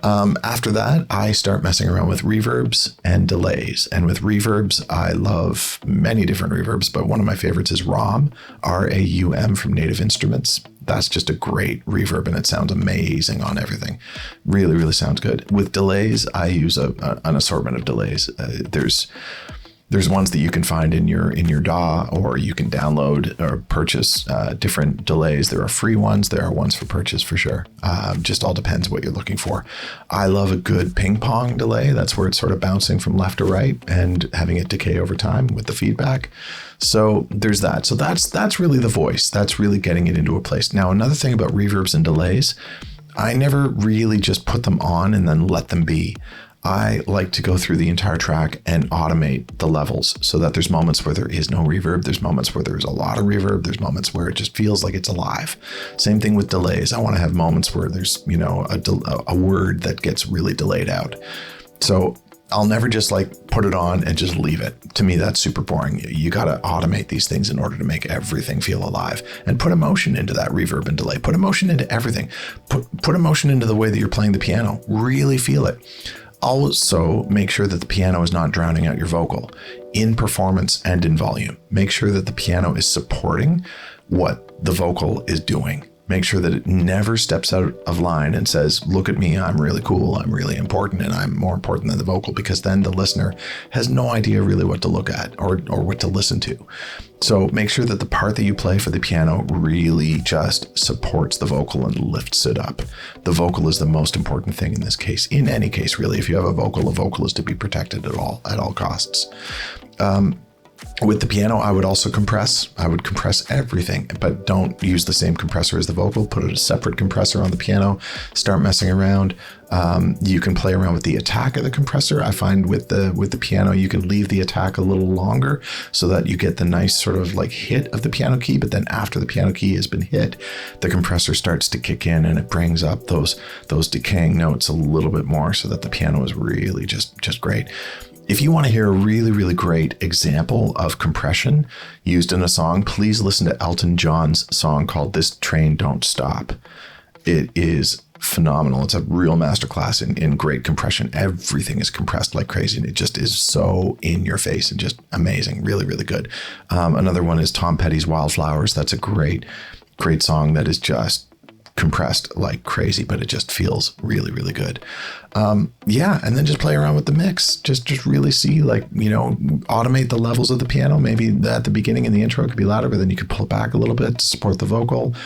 After that, I start messing around with reverbs and delays. And with reverbs, I love many different reverbs, but one of my favorites is RAUM, RAUM from Native Instruments. That's just a great reverb and it sounds amazing on everything. Really, really sounds good. With delays, I use an assortment of delays. There's ones that you can find in your DAW, or you can download or purchase different delays. There are free ones. There are ones for purchase for sure. Just all depends what you're looking for. I love a good ping pong delay. That's where it's sort of bouncing from left to right and having it decay over time with the feedback. So there's that. So that's really the voice. That's really getting it into a place. Now, another thing about reverbs and delays, I never really just put them on and then let them be. I like to go through the entire track and automate the levels so that there's moments where there is no reverb. There's moments where there's a lot of reverb. There's moments where it just feels like it's alive. Same thing with delays. I want to have moments where there's, a word that gets really delayed out. So I'll never just put it on and just leave it. To me, that's super boring. You got to automate these things in order to make everything feel alive and put emotion into that reverb and delay. Put emotion into everything. Put emotion into the way that you're playing the piano. Really feel it. Also, make sure that the piano is not drowning out your vocal in performance and in volume. Make sure that the piano is supporting what the vocal is doing. Make sure that it never steps out of line and says, look at me, I'm really cool, I'm really important, and I'm more important than the vocal, because then the listener has no idea really what to look at or what to listen to. So make sure that the part that you play for the piano really just supports the vocal and lifts it up. The vocal is the most important thing in this case. In any case, really, if you have a vocal is to be protected at all costs. With the piano, I would also compress. I would compress everything, but don't use the same compressor as the vocal. Put a separate compressor on the piano. Start messing around. You can play around with the attack of the compressor. I find with the piano, you can leave the attack a little longer so that you get the nice sort of hit of the piano key. But then after the piano key has been hit, the compressor starts to kick in and it brings up those decaying notes a little bit more so that the piano is really just great. If you want to hear a really, really great example of compression used in a song, please listen to Elton John's song called This Train Don't Stop. It is phenomenal. It's a real masterclass in great compression. Everything is compressed like crazy, and it just is so in your face and just amazing. Really, really good. Another one is Tom Petty's Wildflowers. That's a great song that is just compressed like crazy, but it just feels really, really good. And then just play around with the mix. Just really see, automate the levels of the piano. Maybe at the beginning in the intro it could be louder, but then you could pull it back a little bit to support the vocal.